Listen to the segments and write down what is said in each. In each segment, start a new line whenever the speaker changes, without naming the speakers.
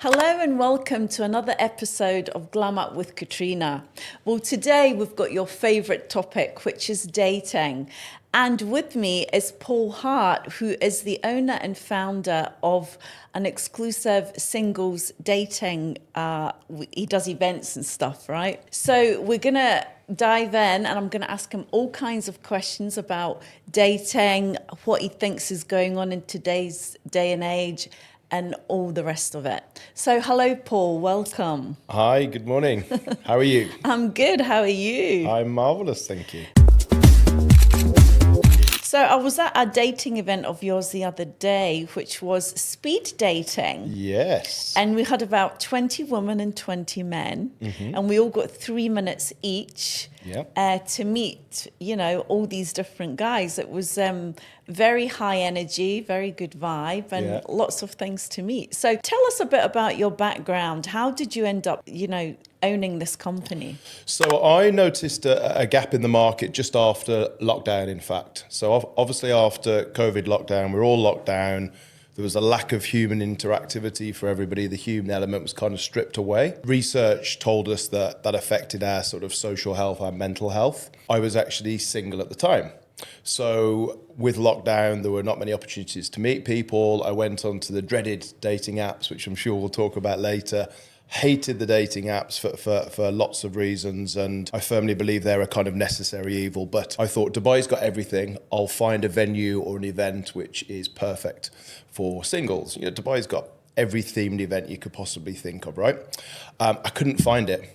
Hello and welcome to another episode of Glam Up with Katrina. Well, today we've got your favourite topic, which is dating. And with me is Paul Hart, who is the owner and founder of an exclusive singles dating. He does events and stuff, right? So we're going to dive in and I'm going to ask him all kinds of questions about dating, what he thinks is going on in today's day and age, and all the rest of it. So hello, Paul. Welcome.
Hi, good morning. How are you?
I'm good. How are you?
I'm marvellous, thank you.
So I was at a dating event of yours the other day, which was speed dating.
Yes.
And we had about 20 women and 20 men. Mm-hmm. And we all got 3 minutes each to meet, all these different guys. It was very high energy, very good vibe, and lots of things to meet. So tell us a bit about your background. How did you end up, owning this company?
So I noticed a gap in the market just after lockdown, in fact. So obviously after COVID lockdown, we're all locked down. There was a lack of human interactivity for everybody. The human element was kind of stripped away. Research told us that affected our sort of social health, our mental health. I was actually single at the time. So with lockdown, there were not many opportunities to meet people. I went onto the dreaded dating apps, which I'm sure we'll talk about later. Hated the dating apps for lots of reasons, and I firmly believe they're a kind of necessary evil. But I thought Dubai's got everything. I'll find a venue or an event which is perfect for singles. Dubai's got every themed event you could possibly think of, right? I couldn't find it.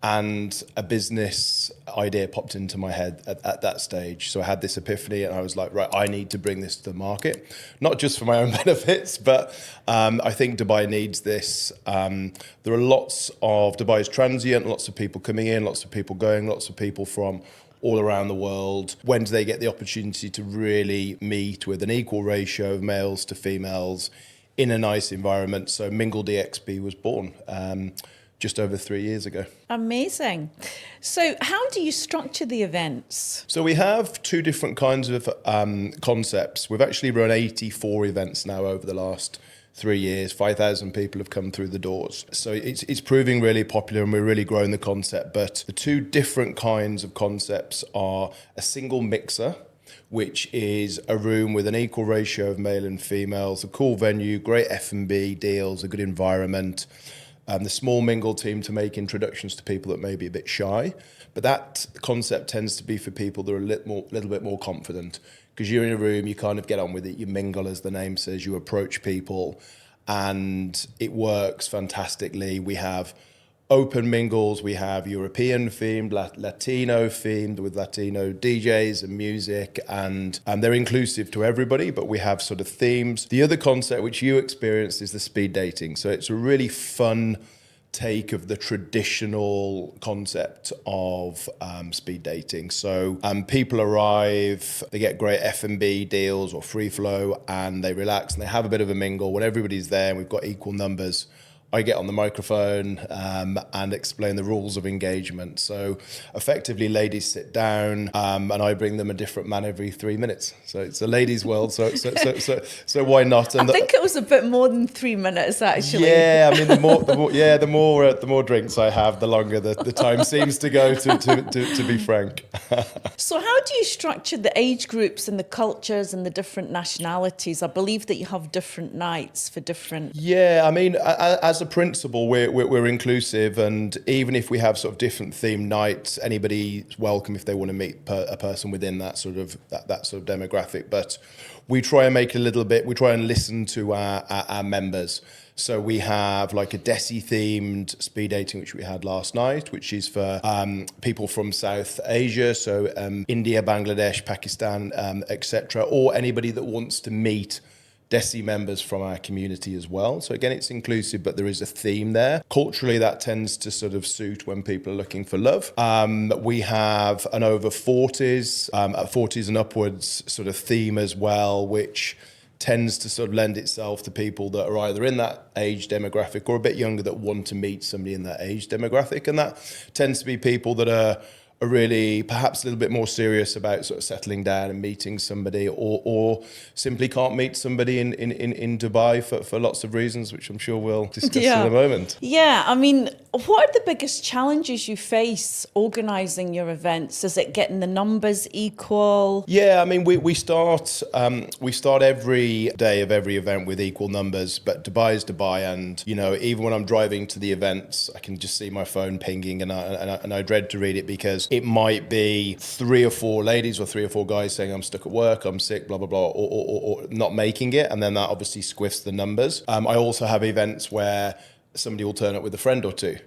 And a business idea popped into my head at that stage. So I had this epiphany and I was like, right, I need to bring this to the market, not just for my own benefits, but I think Dubai needs this. There are lots of, Dubai's transient, lots of people coming in, lots of people going, lots of people from all around the world. When do they get the opportunity to really meet with an equal ratio of males to females in a nice environment? So MingleDXB was born. Just over 3 years ago.
Amazing. So how do you structure the events?
So we have two different kinds of concepts. We've actually run 84 events now over the last 3 years. 5,000 people have come through the doors. So it's proving really popular and we're really growing the concept. But the two different kinds of concepts are a single mixer, which is a room with an equal ratio of male and females, a cool venue, great F&B deals, a good environment. The small mingle team to make introductions to people that may be a bit shy. But that concept tends to be for people that are a little bit more confident, because you're in a room, you kind of get on with it, you mingle, as the name says, you approach people, and it works fantastically. We have open mingles, we have European themed, Latino themed with Latino DJs and music, and they're inclusive to everybody, but we have sort of themes. The other concept which you experienced is the speed dating. So it's a really fun take of the traditional concept of speed dating. So people arrive, they get great F&B deals or free flow, and they relax and they have a bit of a mingle. When everybody's there and we've got equal numbers, I get on the microphone and explain the rules of engagement. So effectively, ladies sit down and I bring them a different man every 3 minutes. So it's a ladies' world. So why not? And
I think it was a bit more than 3 minutes, actually.
Yeah, I mean, the more drinks I have, the longer the time seems to go. To be frank.
So how do you structure the age groups and the cultures and the different nationalities? I believe that you have different nights for different.
Yeah, I mean, as a principle, we're inclusive, and even if we have sort of different themed nights, anybody's welcome if they want to meet a person within that sort of demographic. But we try and make it a little bit. We try and listen to our members. So we have like a Desi themed speed dating, which we had last night, which is for people from South Asia, so India, Bangladesh, Pakistan, etc., or anybody that wants to meet Desi members from our community as well. So again, it's inclusive, but there is a theme there. Culturally, that tends to sort of suit when people are looking for love. We have an over 40s, 40s and upwards sort of theme as well, which tends to sort of lend itself to people that are either in that age demographic or a bit younger that want to meet somebody in that age demographic. And that tends to be people that are are really perhaps a little bit more serious about sort of settling down and meeting somebody, or simply can't meet somebody in Dubai for lots of reasons, which I'm sure we'll discuss in a moment.
Yeah, I mean, what are the biggest challenges you face organising your events? Is it getting the numbers equal?
Yeah, I mean, we start every day of every event with equal numbers, but Dubai is Dubai, and even when I'm driving to the events, I can just see my phone pinging, and I dread to read it, because it might be 3 or 4 ladies or 3 or 4 guys saying I'm stuck at work, I'm sick, blah blah blah, or not making it, and then that obviously squiffs the numbers. I also have events where somebody will turn up with a friend or two,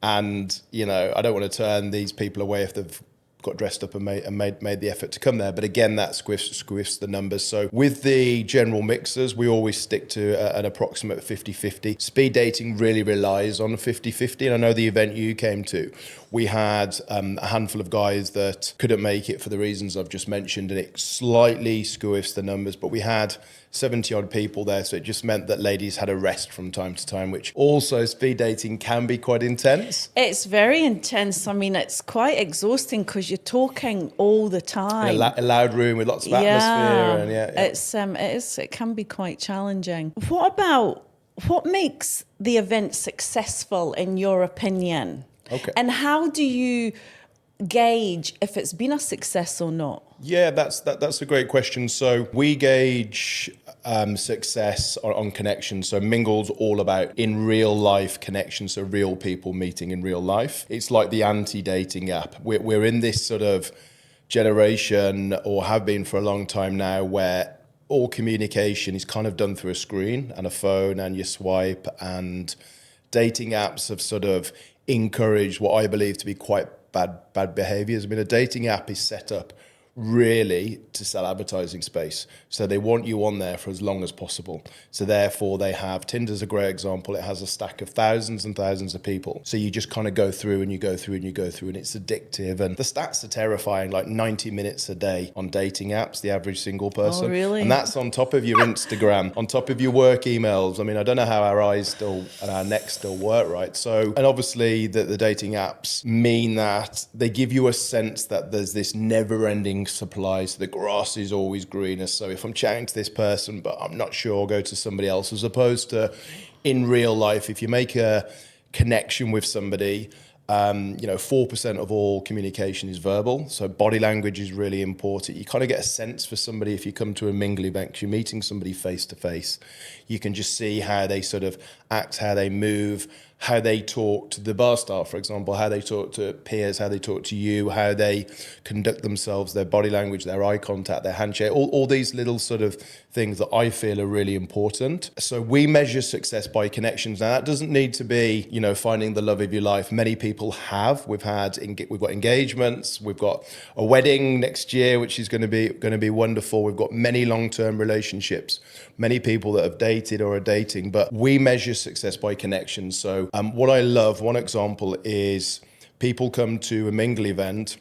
and I don't want to turn these people away if they've got dressed up and made the effort to come there. But again, that squiffs the numbers. So with the general mixers, we always stick to an approximate 50-50. Speed dating really relies on 50-50. And I know the event you came to, we had a handful of guys that couldn't make it for the reasons I've just mentioned, and it slightly squiffs the numbers. But we had 70 odd people there, so it just meant that ladies had a rest from time to time, which also, speed dating can be quite intense.
It's very intense. I mean, it's quite exhausting because you're talking all the time.
In a loud room with lots of atmosphere, and
it can be quite challenging. What makes the event successful in your opinion?
Okay.
And how do you gauge if it's been a success or not?
Yeah, that's a great question. So we gauge success on connection. So Mingle's all about in real life connection, so real people meeting in real life. It's like the anti-dating app. We're in this sort of generation, or have been for a long time now, where all communication is kind of done through a screen and a phone, and you swipe, and dating apps have sort of encouraged what I believe to be quite bad behaviors. I mean, a dating app is set up really to sell advertising space. So they want you on there for as long as possible. So therefore they have, Tinder's a great example. It has a stack of thousands and thousands of people. So you just kind of go through and you go through and you go through, and it's addictive. And the stats are terrifying, like 90 minutes a day on dating apps, the average single person.
Oh, really?
And that's on top of your Instagram, on top of your work emails. I mean, I don't know how our eyes still and our necks still work, right? So, and obviously the dating apps mean that they give you a sense that there's this never-ending supply, so the grass is always greener. So if I'm chatting to this person but I'm not sure, I'll go to somebody else, as opposed to in real life, if you make a connection with somebody, 4% of all communication is verbal. So body language is really important. You kind of get a sense for somebody if you come to a Mingle event, because you're meeting somebody face to face. You can just see how they sort of act, how they move, how they talk to the bar staff, for example, how they talk to peers, how they talk to you, how they conduct themselves, their body language, their eye contact, their handshake, all these little sort of things that I feel are really important. So we measure success by connections. Now, that doesn't need to be, finding the love of your life. Many people have. We've got engagements. We've got a wedding next year, which is going to be wonderful. We've got many long-term relationships, many people that have dated or are dating, but we measure success by connections. So what I love, one example is people come to a Mingle event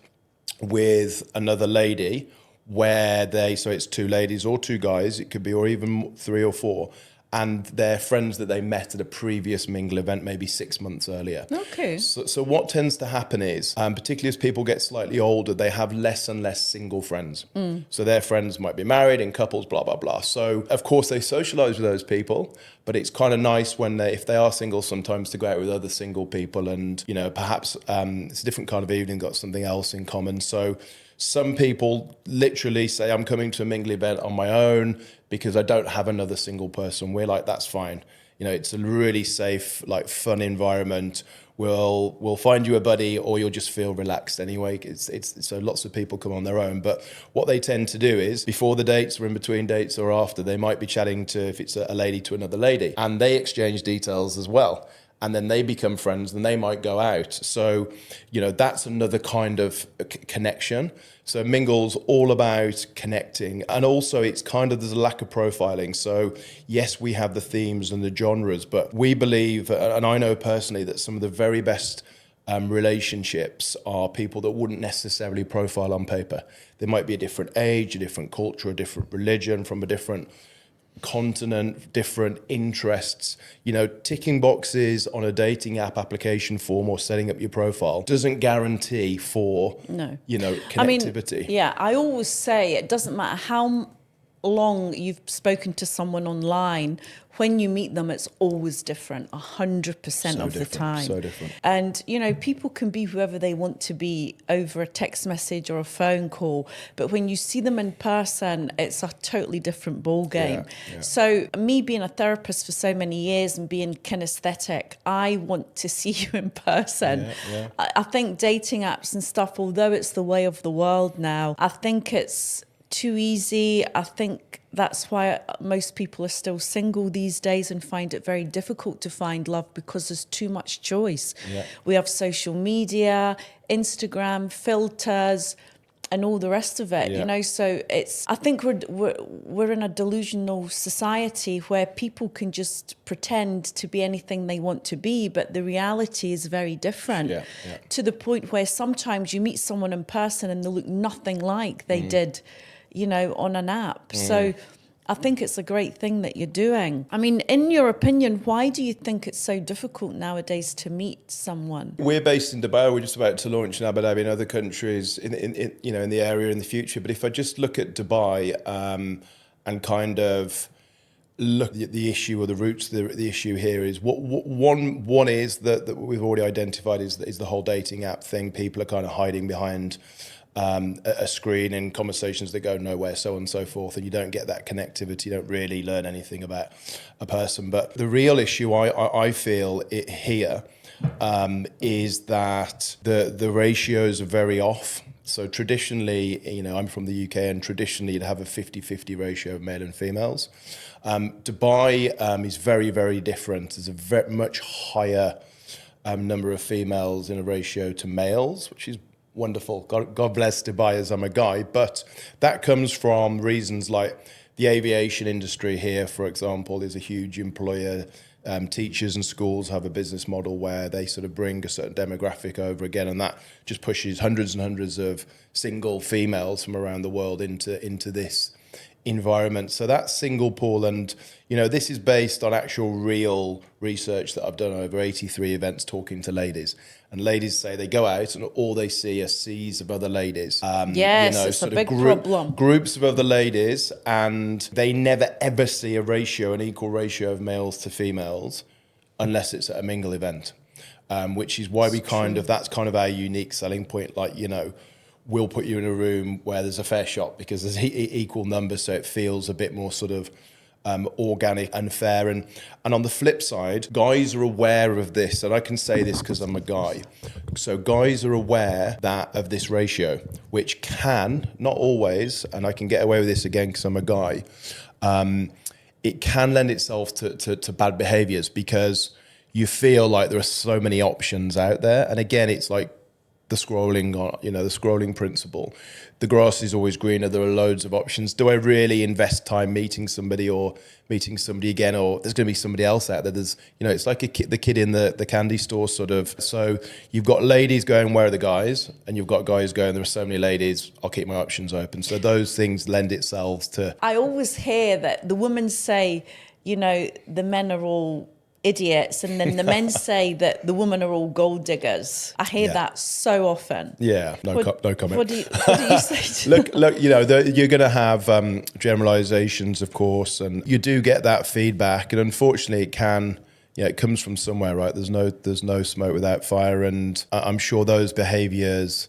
with another lady so it's 2 ladies or 2 guys, it could be, or even 3 or 4, and they're friends that they met at a previous Mingle event maybe 6 months earlier.
Okay.
So what tends to happen is, particularly as people get slightly older, they have less and less single friends. So their friends might be married in couples, blah, blah, blah. So of course they socialize with those people, but it's kind of nice when if they are single sometimes to go out with other single people, and, perhaps it's a different kind of evening, got something else in common. So some people literally say, I'm coming to a Mingle event on my own because I don't have another single person. We're like, that's fine. It's a really safe, fun environment. We'll find you a buddy, or you'll just feel relaxed anyway. It's so lots of people come on their own. But what they tend to do is, before the dates or in between dates or after, they might be chatting to, if it's a lady to another lady, and they exchange details as well. And then they become friends, and they might go out. So, that's another kind of connection. So Mingle's all about connecting. And also it's there's a lack of profiling. So yes, we have the themes and the genres, but we believe, and I know personally, that some of the very best relationships are people that wouldn't necessarily profile on paper. They might be a different age, a different culture, a different religion, from a different continent, different interests. You know, ticking boxes on a dating app application form or setting up your profile doesn't guarantee for, you know, connectivity.
I always say it doesn't matter how long you've spoken to someone online, when you meet them, it's always different, 100% of the time.
So different.
And, you know, people can be whoever they want to be over a text message or a phone call. But when you see them in person, it's a totally different ball game.
Yeah.
So me being a therapist for so many years and being kinesthetic, I want to see you in person. I think dating apps and stuff, although it's the way of the world now, I think it's too easy. I think that's why most people are still single these days and find it very difficult to find love, because there's too much choice. We have social media, Instagram, filters, and all the rest of it, you know. So I think we're in a delusional society where people can just pretend to be anything they want to be, but the reality is very different. To the point where sometimes you meet someone in person and they look nothing like they did, you know, on an app. So I think it's a great thing that you're doing. I mean, in your opinion, why do you think it's so difficult nowadays to meet someone?
We're based in Dubai. We're just about to launch in Abu Dhabi and other countries in you know, in the area in the future. But if I just look at Dubai and kind of look at the issue or the roots of the issue here is one is that we've already identified is the whole dating app thing. People are kind of hiding behind a screen in conversations that go nowhere, so on and so forth, and you don't get that connectivity, you don't really learn anything about a person. But the real issue I feel here is that the ratios are very off. So traditionally, you know, I'm from the UK, and traditionally you'd have a 50-50 ratio of male and females. Dubai is very, very different. There's a very much higher number of females in a ratio to males, which is wonderful. God bless Dubai, as I'm a guy. But that comes from reasons like the aviation industry here, for example, is a huge employer. Teachers and schools have a business model where they sort of bring a certain demographic over again, and that just pushes hundreds and hundreds of single females from around the world into this environment. So that's single pool, and you know, this is based on actual real research that I've done over 83 events talking to ladies. And ladies say they go out and all they see are seas of other ladies.
Yes, you know, it's a big problem.
Groups of other ladies, and they never ever see a ratio, an equal ratio of males to females, unless it's at a mingle event, which is why that's kind of our unique selling point. Like, you know, we'll put you in a room where there's a fair shot because there's equal numbers, so it feels a bit more sort of organic and fair. And on the flip side, guys are aware of this, and I can say this because I'm a guy. So guys are aware of this ratio, which can, not always, and I can get away with this again because I'm a guy, it can lend itself to bad behaviors because you feel like there are so many options out there. And again, it's like the scrolling principle. The grass is always greener. There are loads of options. Do I really invest time meeting somebody or meeting somebody again, or there's going to be somebody else out there? There's, you know, it's like the kid in the candy store sort of. So you've got ladies going, where are the guys? And you've got guys going, there are so many ladies, I'll keep my options open. So those things lend itself to.
I always hear that the women say, you know, the men are all idiots, and then the men say that the women are all gold diggers. I hear that so often.
Yeah, no comment.
What do you say to
Look, you know, you're going to have generalizations, of course, and you do get that feedback, and unfortunately it comes from somewhere, right? There's no smoke without fire, and I'm sure those behaviors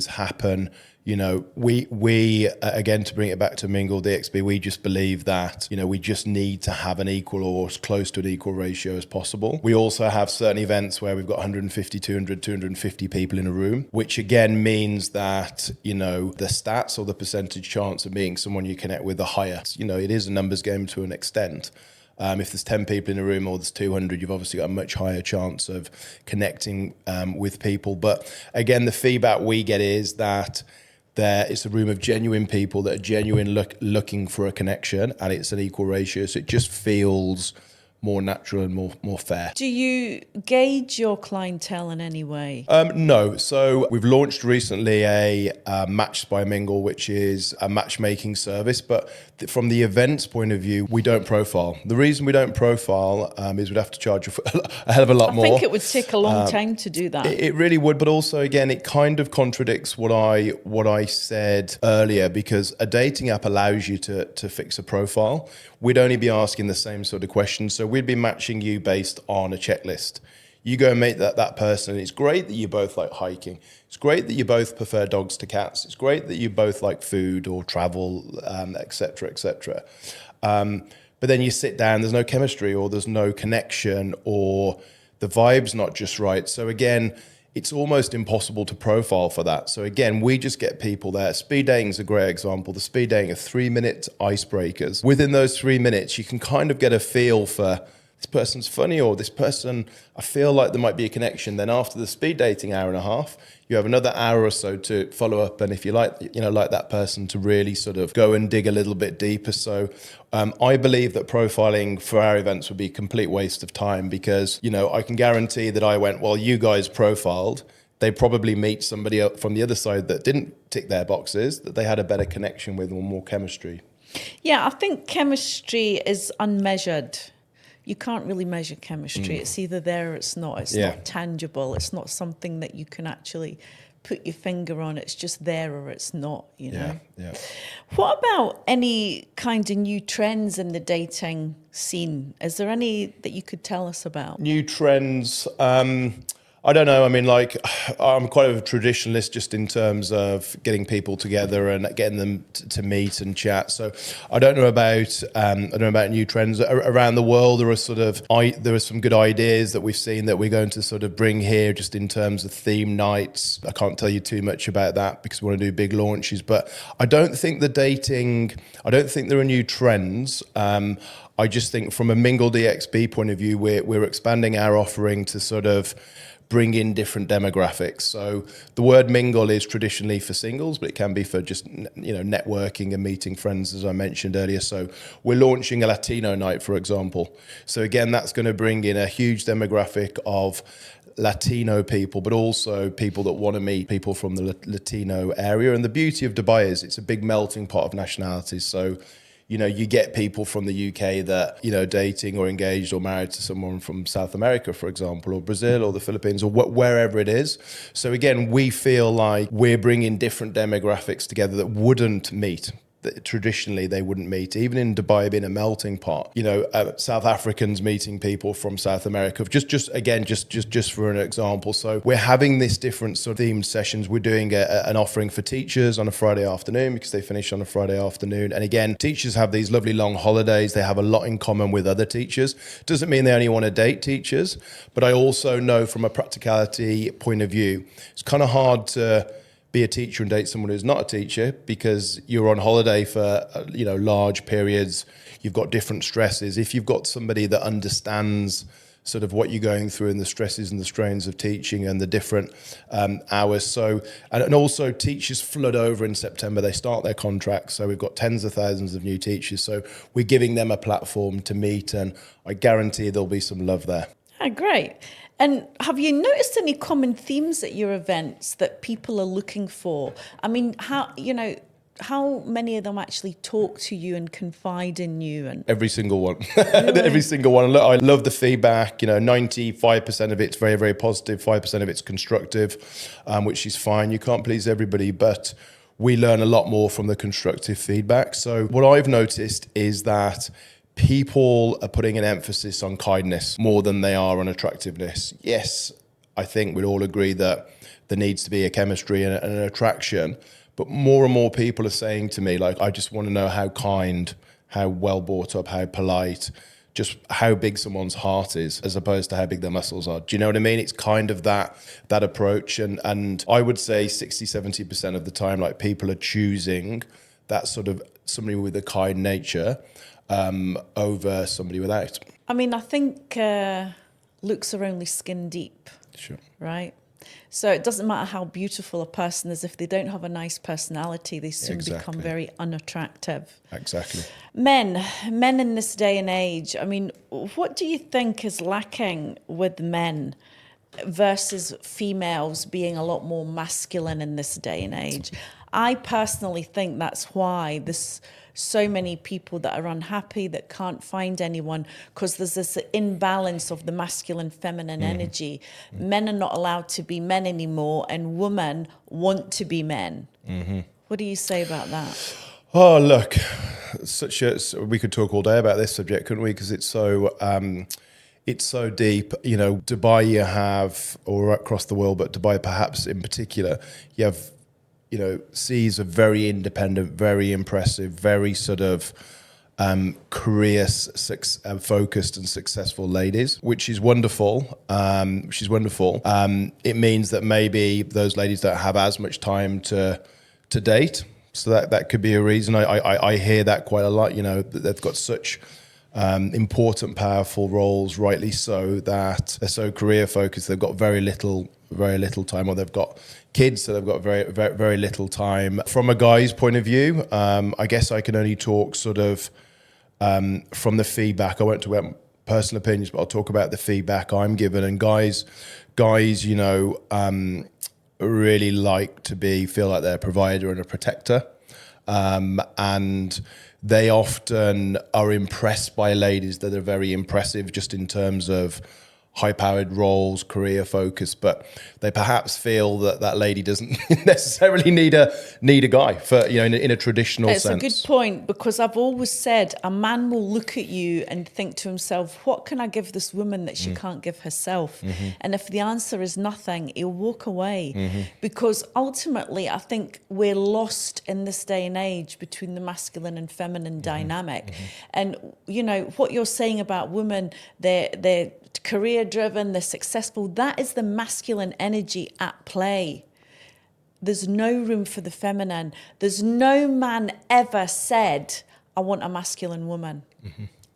happen. You know, we again, to bring it back to MingleDXB, we just believe that, you know, we just need to have an equal or as close to an equal ratio as possible. We also have certain events where we've got 150, 200, 250 people in a room, which again means that, you know, the stats or the percentage chance of meeting someone you connect with are higher. You know, it is a numbers game to an extent. If there's 10 people in a room or there's 200, you've obviously got a much higher chance of connecting with people. But again, the feedback we get is that it's a room of genuine people that are looking for a connection, and it's an equal ratio. So it just feels more natural and more fair.
Do you gauge your clientele in any way?
No. So we've launched recently a Match by Mingle, which is a matchmaking service. But from the events point of view, we don't profile. The reason we don't profile is we'd have to charge a hell of a lot more.
I think it would take a long time to do that.
It really would. But also, again, it kind of contradicts what I said earlier, because a dating app allows you to fix a profile. We'd only be asking the same sort of questions. So we'd be matching you based on a checklist. You go and meet that person. It's great that you both like hiking. It's great that you both prefer dogs to cats. It's great that you both like food or travel, et cetera, et cetera. But then you sit down, there's no chemistry, or there's no connection, or the vibe's not just right. So again, it's almost impossible to profile for that. So again, we just get people there. Speed dating is a great example. The speed dating are 3-minute icebreakers. Within those 3 minutes, you can kind of get a feel for this person's funny, or this person, I feel like there might be a connection. Then after the speed dating hour and a half, you have another hour or so to follow up. And if you like that person, to really sort of go and dig a little bit deeper. So I believe that profiling for our events would be a complete waste of time, because, I can guarantee that I went, well, you guys profiled. They probably meet somebody up from the other side that didn't tick their boxes, that they had a better connection with, or more chemistry.
Yeah, I think chemistry is unmeasured. You can't really measure chemistry. It's either there or it's not. It's not tangible. It's not something that you can actually put your finger on. It's just there or it's not,
Yeah.
What about any kind of new trends in the dating scene? Is there any that you could tell us about?
New trends. I don't know. I mean, I'm quite a traditionalist just in terms of getting people together and getting them to meet and chat. So I don't know about new trends around the world. There are some good ideas that we've seen that we're going to sort of bring here, just in terms of theme nights. I can't tell you too much about that because we want to do big launches. But I don't think there are new trends. I just think from a MingleDXB point of view, we're expanding our offering to sort of bring in different demographics. So the word mingle is traditionally for singles, but it can be for just, networking and meeting friends, as I mentioned earlier. So we're launching a Latino night, for example. So again, that's going to bring in a huge demographic of Latino people, but also people that want to meet people from the Latino area. And the beauty of Dubai is it's a big melting pot of nationalities. So you get people from the UK that, dating or engaged or married to someone from South America, for example, or Brazil or the Philippines or wherever it is. So again, we feel like we're bringing different demographics together that wouldn't meet. That traditionally they wouldn't meet, even in Dubai being a melting pot. South Africans meeting people from South America, just for an example. So we're having this different sort of themed sessions. We're doing an offering for teachers on a Friday afternoon because they finish on a Friday afternoon. And again, teachers have these lovely long holidays. They have a lot in common with other teachers. Doesn't mean they only want to date teachers, but I also know from a practicality point of view, it's kind of hard to be a teacher and date someone who's not a teacher, because you're on holiday for large periods. You've got different stresses. If you've got somebody that understands sort of what you're going through and the stresses and the strains of teaching and the different hours. So, and also teachers flood over in September. They start their contracts. So we've got tens of thousands of new teachers. So we're giving them a platform to meet, and I guarantee there'll be some love there.
Ah, great. And have you noticed any common themes at your events that people are looking for? I mean, how many of them actually talk to you and confide in you? And
every single one. Every single one. Look, I love the feedback. 95% of it's very, very positive. 5% of it's constructive, which is fine. You can't please everybody, but we learn a lot more from the constructive feedback. So what I've noticed is that people are putting an emphasis on kindness more than they are on attractiveness. Yes, I think we'd all agree that there needs to be a chemistry and an attraction, but more and more people are saying to me, I just want to know how kind, how well brought up, how polite, just how big someone's heart is, as opposed to how big their muscles are. Do you know what I mean? It's kind of that approach. And I would say 60-70% of the time, people are choosing that sort of somebody with a kind nature over somebody without.
I mean, I think looks are only skin deep.
Sure.
Right? So it doesn't matter how beautiful a person is, if they don't have a nice personality, they soon become very unattractive.
Exactly.
Men in this day and age, I mean, what do you think is lacking with men versus females being a lot more masculine in this day and age? I personally think that's why there's so many people that are unhappy, that can't find anyone, because there's this imbalance of the masculine feminine energy. Men are not allowed to be men anymore, and women want to be men. What do you say about that?
Oh, look, we could talk all day about this subject, couldn't we? Because it's so deep. You know, Dubai you have, or across the world, but Dubai perhaps in particular, you have, you know, sees a very independent, very impressive, very sort of career focused and successful ladies, which is wonderful. It means that maybe those ladies don't have as much time to date. So that could be a reason. I hear that quite a lot. You know, that they've got such important, powerful roles, rightly so, that they're so career focused. They've got very little time, or they've got kids, so they've got very little time. From a guy's point of view, I guess I can only talk sort of from the feedback. I won't talk about personal opinions, but I'll talk about the feedback I'm given. And guys, you know, really like to feel like they're a provider and a protector, and they often are impressed by ladies that are very impressive, just in terms of high-powered roles, career focus, but they perhaps feel that lady doesn't necessarily need a guy for, you know, in a traditional sense.
It's a good point, because I've always said a man will look at you and think to himself, what can I give this woman that she can't give herself? And if the answer is nothing, he'll walk away. Because ultimately, I think we're lost in this day and age between the masculine and feminine dynamic. And, you know, what you're saying about women, they're career driven, they're successful, that is the masculine energy at play. There's no room for the feminine. There's no man ever said, I want a masculine woman.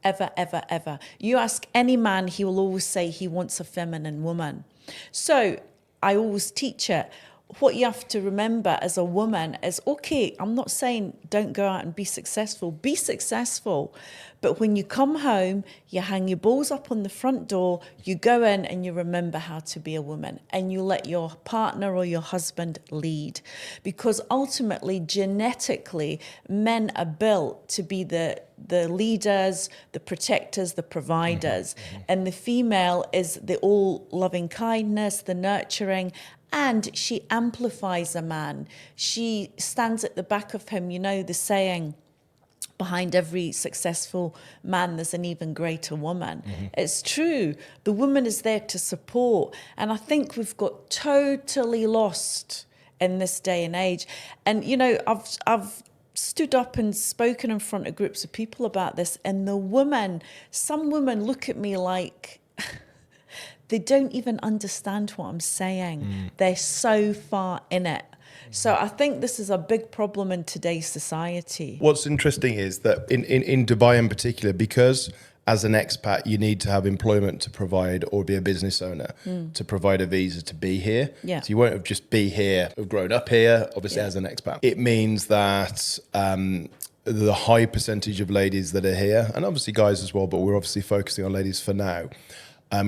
Ever, ever, ever. You ask any man, he will always say he wants a feminine woman. So I always teach it. What you have to remember as a woman is, okay, I'm not saying don't go out and be successful. Be successful. But when you come home, you hang your balls up on the front door, you go in and you remember how to be a woman, and you let your partner or your husband lead. Because ultimately, genetically, men are built to be the leaders, the protectors, the providers. And the female is the all loving kindness, the nurturing. And she amplifies a man. She stands at the back of him. You know the saying, behind every successful man, there's an even greater woman. It's true. The woman is there to support. And I think we've got totally lost in this day and age. And, you know, I've stood up and spoken in front of groups of people about this. And some women look at me like... they don't even understand what I'm saying. They're so far in it. So I think this is a big problem in today's society.
What's interesting is that in Dubai in particular, because as an expat, you need to have employment to provide, or be a business owner to provide a visa to be here.
Yeah.
So you won't have just be here, have grown up here, obviously as an expat. It means that the high percentage of ladies that are here, and obviously guys as well, but we're obviously focusing on ladies for now,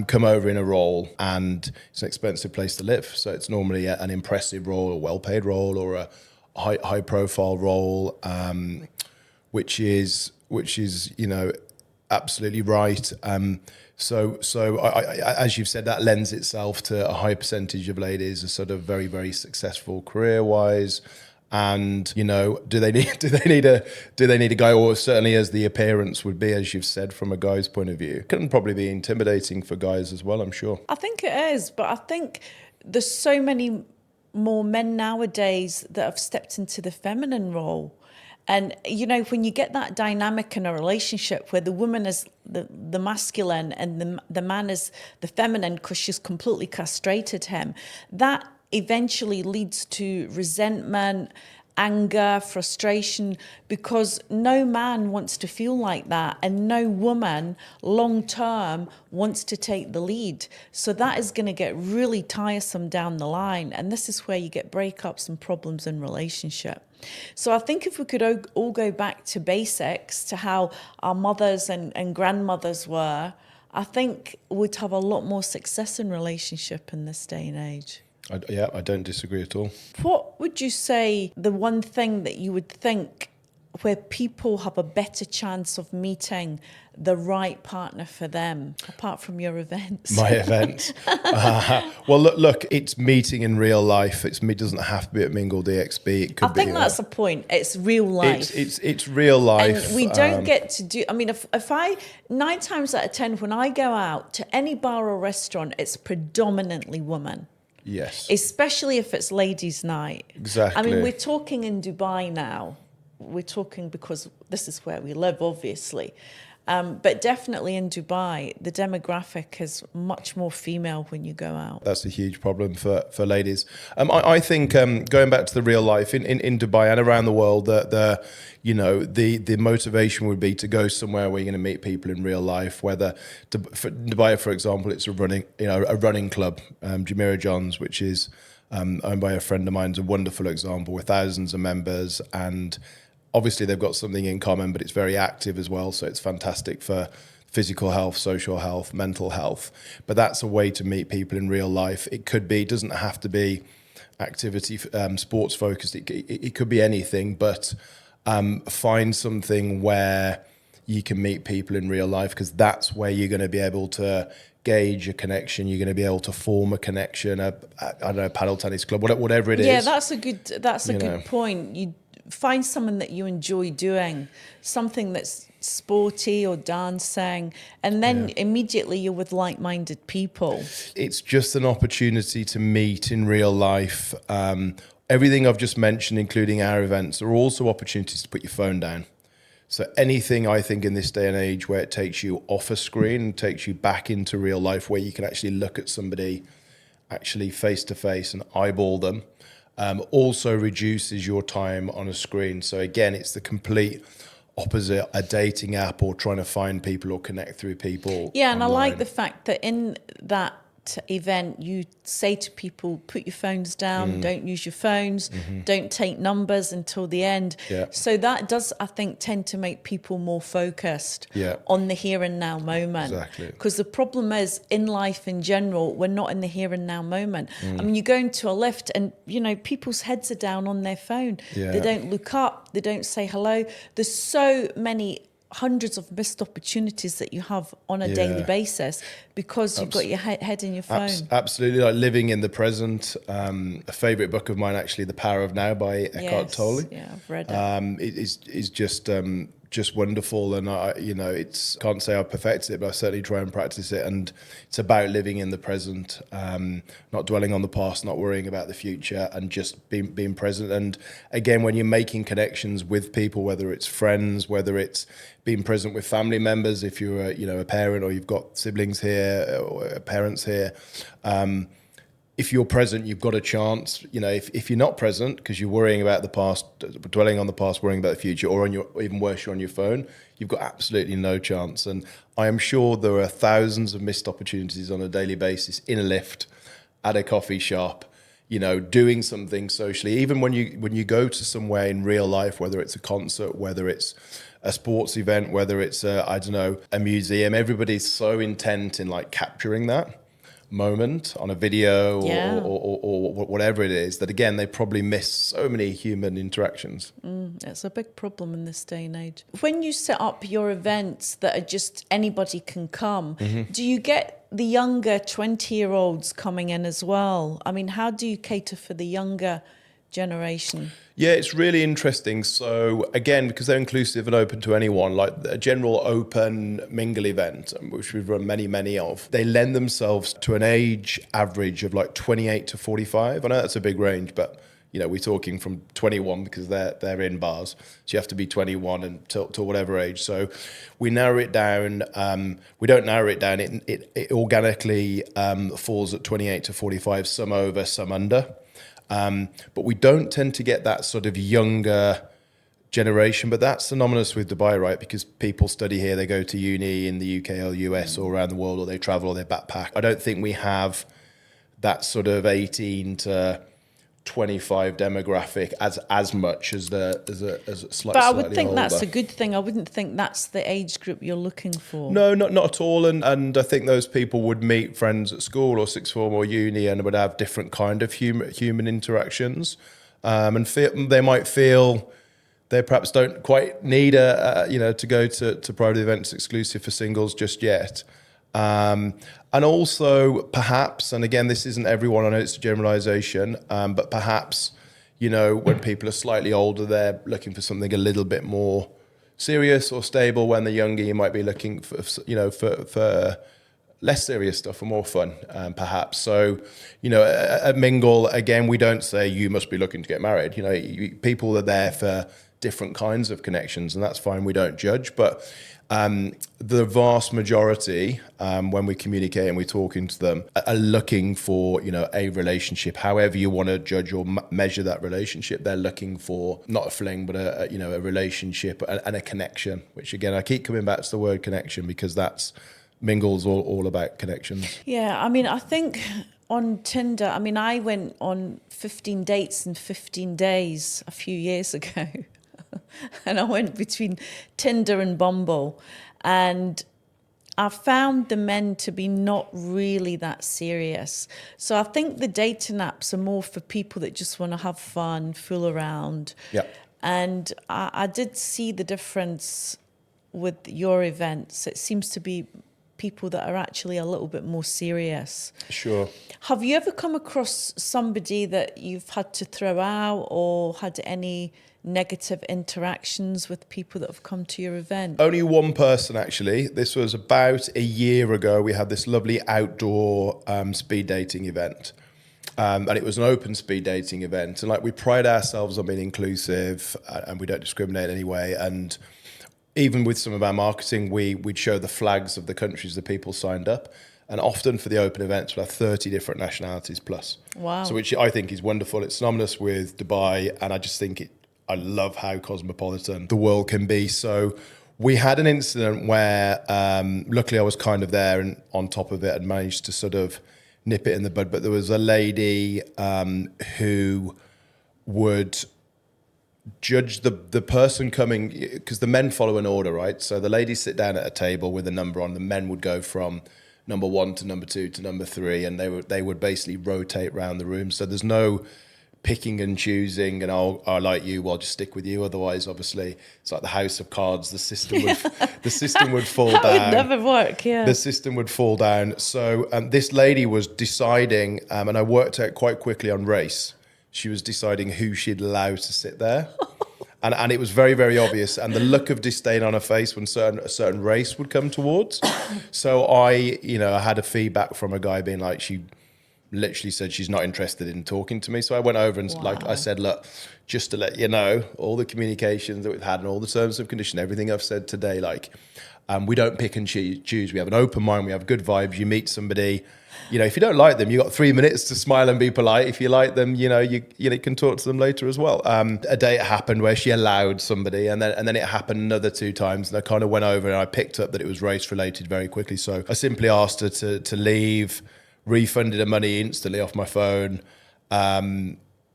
come over in a role, and it's an expensive place to live. So it's normally an impressive role, a well-paid role, or a high-profile role, which is you know, absolutely right. So as you've said, that lends itself to a high percentage of ladies are sort of very, very successful career-wise. And, you know, do they need a guy, or certainly as the appearance would be, as you've said, from a guy's point of view? It can probably be intimidating for guys as well, I'm sure.
I think it is, but I think there's so many more men nowadays that have stepped into the feminine role. And, you know, when you get that dynamic in a relationship where the woman is the masculine and the man is the feminine because she's completely castrated him, that eventually leads to resentment anger, frustration, because no man wants to feel like that, and no woman long term wants to take the lead. So that is going to get really tiresome down the line, and this is where you get breakups and problems in relationship. So I think if we could all go back to basics, to how our mothers and grandmothers were, I think we'd have a lot more success in relationship in this day and age.
I don't disagree at all.
What would you say the one thing that you would think where people have a better chance of meeting the right partner for them, apart from your events?
My events. Well, look, it's meeting in real life. It doesn't have to be at MingleDXB. It could
I think that's the point. It's real life.
It's real life.
And we don't get to do, I mean, if I, 9 times out of 10, when I go out to any bar or restaurant, it's predominantly women.
Yes.
Especially if it's ladies' night.
Exactly.
I mean, we're talking in Dubai now. We're talking because this is where we live, obviously. But definitely in Dubai, the demographic is much more female when you go out.
That's a huge problem for ladies. I think going back to the real life in Dubai and around the world, the motivation would be to go somewhere where you're going to meet people in real life. Whether for Dubai, for example, it's a running club, Jumeirah Johns, which is owned by a friend of mine, is a wonderful example with thousands of members, and obviously they've got something in common, but it's very active as well. So it's fantastic for physical health, social health, mental health. But that's a way to meet people in real life. It doesn't have to be activity, sports focused. It could be anything, but find something where you can meet people in real life, because that's where you're going to be able to gauge a connection. You're going to be able to form a connection. I don't know, paddle tennis club, whatever it is.
Yeah, that's a good point. You find someone that you enjoy doing, something that's sporty or dancing, and then immediately you're with like-minded people. It's
just an opportunity to meet in real life. Everything I've just mentioned, including our events, are also opportunities to put your phone down. So anything, I think, in this day and age where it takes you off a screen and takes you back into real life, where you can actually look at somebody actually face to face and eyeball them, also reduces your time on a screen. So again, it's the complete opposite a dating app or trying to find people or connect through people.
Yeah, and
online.
I like the fact that in that event you say to people, put your phones down, don't use your phones, don't take numbers until the end. So that does, I think, tend to make people more focused on the here and now moment.
Exactly.
Because the problem is, in life in general, we're not in the here and now moment. I mean, you go into a lift and, people's heads are down on their phone. They don't look up, they don't say hello. There's so many hundreds of missed opportunities that you have on a daily basis because you've got your head in your phone.
Absolutely, like living in the present. A favourite book of mine, actually, The Power of Now by Eckhart Tolle.
Yeah, I've read it.
It is just wonderful, and can't say I've perfected it, but I certainly try and practice it. And it's about living in the present, not dwelling on the past, not worrying about the future, and just being present. And again, when you're making connections with people, whether it's friends, whether it's being present with family members, if you're a parent or you've got siblings here or parents here. If you're present, you've got a chance. If you're not present because you're worrying about the past, dwelling on the past, worrying about the future, or even worse, you're on your phone, you've got absolutely no chance. And I am sure there are thousands of missed opportunities on a daily basis in a lift, at a coffee shop, doing something socially. Even when you go to somewhere in real life, whether it's a concert, whether it's a sports event, whether it's a museum, everybody's so intent in capturing that moment on a video or whatever it is, that again they probably miss so many human interactions.
It's a big problem in this day and age. When you set up your events that are just anybody can come, do you get the younger 20-year-olds coming in as well? I mean, how do you cater for the younger generation?
Yeah, it's really interesting. So again, because they're inclusive and open to anyone, like a general open mingle event, which we've run many of, they lend themselves to an age average of 28 to 45. I know that's a big range, but we're talking from 21 because they're in bars. So you have to be 21 and till whatever age. So we narrow it down. We don't narrow it down. It organically falls at 28 to 45, some over, some under. But we don't tend to get that sort of younger generation, but that's synonymous with Dubai, right? Because people study here, they go to uni in the UK or US or around the world, or they travel or they backpack. I don't think we have that sort of 18 to 25 demographic as much as
But I would think
older.
that's a good thing. I wouldn't think that's the age group you're looking for.
No, not at all. And I think those people would meet friends at school or sixth form or uni and would have different kind of human interactions, and they might feel they perhaps don't quite need to go to private events exclusive for singles just yet. And also perhaps, and again, this isn't everyone, I know it's a generalization, but perhaps, when people are slightly older, they're looking for something a little bit more serious or stable. When they're younger, you might be looking for less serious stuff or more fun, perhaps. So, at Mingle, again, we don't say you must be looking to get married. People are there for different kinds of connections, and that's fine. We don't judge, but the vast majority, when we communicate and we're talking to them, are looking for, a relationship. However you want to judge or measure that relationship, they're looking for not a fling, but a relationship and a connection. Which again, I keep coming back to the word connection because that's Mingle's all about connections.
Yeah, I think on Tinder, I went on 15 dates in 15 days a few years ago. And I went between Tinder and Bumble, and I found the men to be not really that serious. So I think the dating apps are more for people that just want to have fun, fool around.
Yeah.
And I did see the difference with your events. It seems to be people that are actually a little bit more serious.
Sure.
Have you ever come across somebody that you've had to throw out or had any negative interactions with people that have come to your event?
Only one person, actually. This was about a year ago. We had this lovely outdoor speed dating event. And it was an open speed dating event. And we pride ourselves on being inclusive and we don't discriminate in any way. And even with some of our marketing, we'd show the flags of the countries that people signed up. And often for the open events, we'll have 30 different nationalities plus.
Wow.
So which I think is wonderful. It's synonymous with Dubai. And I just think I love how cosmopolitan the world can be. So we had an incident where, luckily I was kind of there and on top of it and managed to sort of nip it in the bud. But there was a lady who would judge the person coming, because the men follow an order, right? So the ladies sit down at a table with a number on. The men would go from number 1 to number 2 to number 3, and they would basically rotate around the room. So there's no picking and choosing, and I like you, well, I'll just stick with you. Otherwise, obviously, it's like the house of cards. The system would fall down.
That would never work, yeah.
The system would fall down. So this lady was deciding, and I worked out quite quickly on race. She was deciding who she'd allow to sit there. And it was very, very obvious. And the look of disdain on her face when a certain race would come towards. So I had a feedback from a guy being like, she literally said she's not interested in talking to me. So I went over and I said, look, just to let you know, all the communications that we've had and all the terms of condition, everything I've said today, we don't pick and choose. We have an open mind. We have good vibes. You meet somebody, if you don't like them, you got 3 minutes to smile and be polite. If you like them, you can talk to them later as well. A date happened where she allowed somebody, and then it happened another 2 times, and I kind of went over and I picked up that it was race related very quickly. So I simply asked her to leave, refunded her money instantly off my phone.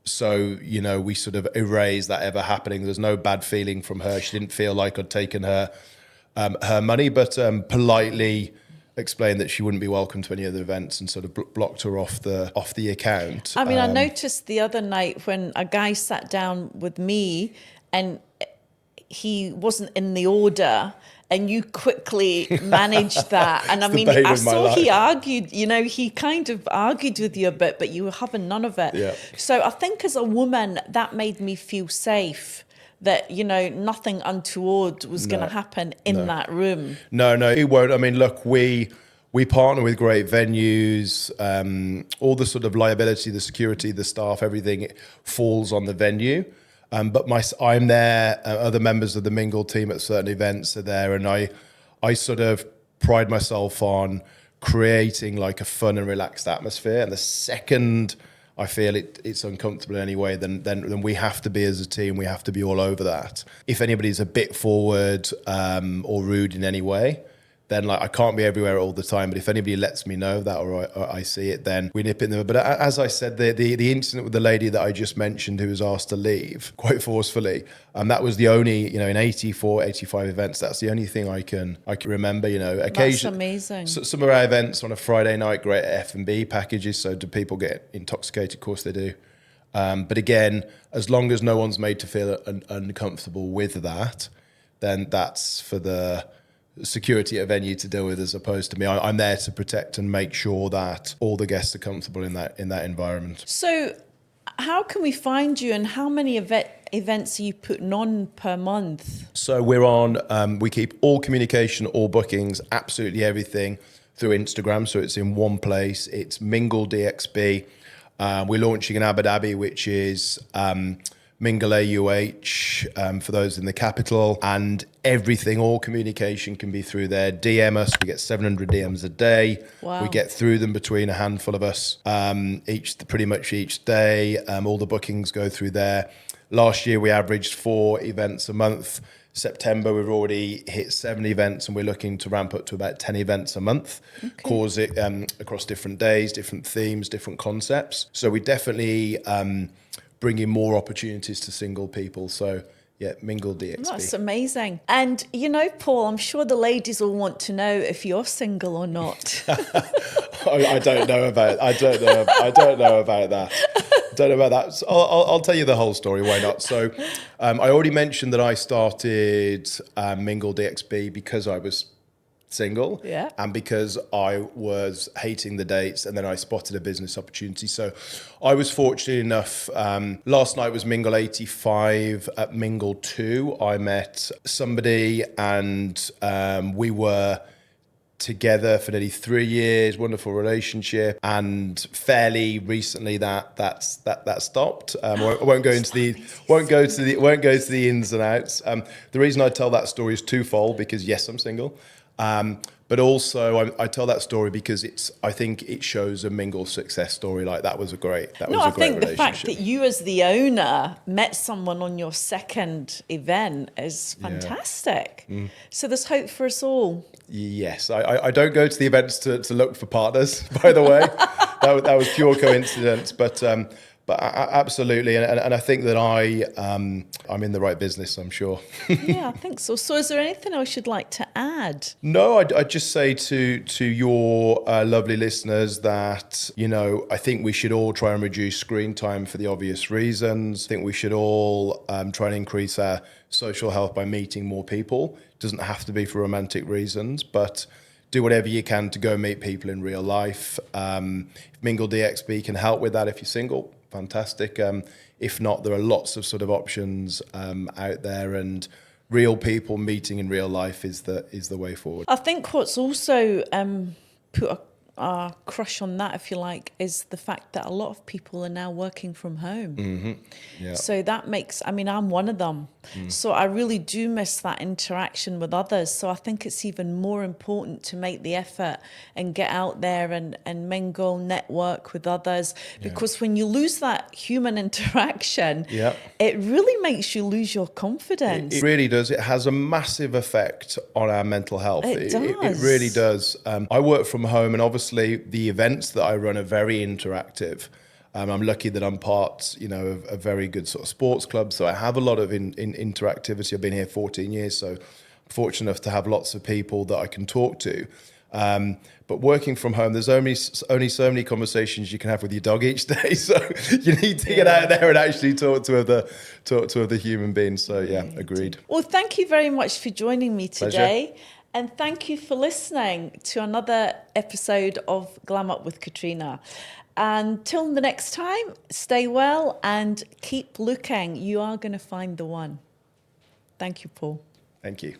So, we sort of erased that ever happening. There's no bad feeling from her. She didn't feel like I'd taken her money, but politely explained that she wouldn't be welcome to any other events and sort of blocked her off the account.
I noticed the other night when a guy sat down with me and he wasn't in the order, and you quickly managed that. And I saw he argued, he kind of argued with you a bit, but you were having none of it.
Yeah.
So I think as a woman, that made me feel safe that, nothing untoward was going to happen in that room.
No, it won't. Look, we partner with great venues. All the sort of liability, the security, the staff, everything falls on the venue. But I'm there, other members of the Mingle team at certain events are there, and I sort of pride myself on creating like a fun and relaxed atmosphere. And the second I feel it's uncomfortable anyway, then we have to be, as a team, we have to be all over that. If anybody's a bit forward or rude in any way, then like I can't be everywhere all the time. But if anybody lets me know that or I see it, then we nip it in the. But as I said, the incident with the lady that I just mentioned who was asked to leave quite forcefully, that was the only, in 84, 85 events, that's the only thing I can remember.
That's amazing.
So some of our events on a Friday night, great F&B packages. So do people get intoxicated? Of course they do. But again, as long as no one's made to feel uncomfortable with that, then that's for the security at a venue to deal with, as opposed to me. I'm there to protect and make sure that all the guests are comfortable in that environment.
So how can we find you, and how many events are you putting on per month? So
we're on, we keep all communication, all bookings, absolutely everything through Instagram. So it's in one place. It's MingleDXB. We're launching in Abu Dhabi, which is Mingle AUH for those in the capital, and everything, all communication can be through there. DM us. We get 700 DMs a day.
Wow.
We get through them between a handful of us pretty much each day. All the bookings go through there. Last year we averaged 4 events a month. September we've already hit 7 events, and we're looking to ramp up to about 10 events a month. Cause it across different days, different themes, different concepts. So we definitely bringing more opportunities to single people. So yeah, MingleDXB.
That's amazing. And Paul, I'm sure the ladies will want to know if you're single or not.
I don't know about that. So I'll tell you the whole story. Why not? So I already mentioned that I started MingleDXB because I was single,
yeah,
and because I was hating the dates, and then I spotted a business opportunity. So I was fortunate enough, last night was Mingle 85. At Mingle 2 I met somebody, and we were together for nearly 3 years, wonderful relationship, and fairly recently that stopped. I won't go into the ins and outs. The reason I tell that story is twofold, because yes, I'm single. But also I tell that story because I think it shows a Mingle success story. Like that was a great relationship.
I think the fact that you as the owner met someone on your second event is fantastic. Yeah. So there's hope for us all. Yes,
I don't go to the events to look for partners, by the way. that was pure coincidence, but absolutely, and I think that I'm in the right business, I'm sure.
Yeah, I think so. So is there anything else you'd like to add?
No, I'd just say to your lovely listeners that, I think we should all try and reduce screen time for the obvious reasons. I think we should all try and increase our social health by meeting more people. It doesn't have to be for romantic reasons, but do whatever you can to go meet people in real life. If MingleDXB can help with that, if you're single, fantastic. If not, there are lots of sort of options out there, and real people meeting in real life is the way forward.
I think what's also put a crush on that, if you like, is the fact that a lot of people are now working from home.
Mm-hmm. Yeah.
So that makes, I'm one of them. So I really do miss that interaction with others. So I think it's even more important to make the effort and get out there and mingle, network with others. Because when you lose that human interaction, it really makes you lose your confidence.
It really does. It has a massive effect on our mental health.
It does.
It really does. I work from home, and obviously the events that I run are very interactive. I'm lucky that I'm part, of a very good sort of sports club, so I have a lot of interactivity. I've been here 14 years, so I'm fortunate enough to have lots of people that I can talk to. But working from home, there's only so many conversations you can have with your dog each day, so you need to get out there and actually talk to other human beings. So yeah, agreed.
Well, thank you very much for joining me today.
Pleasure.
And thank you for listening to another episode of Glam Up with Katrina. Until the next time, stay well and keep looking. You are going to find the one. Thank you, Paul.
Thank you.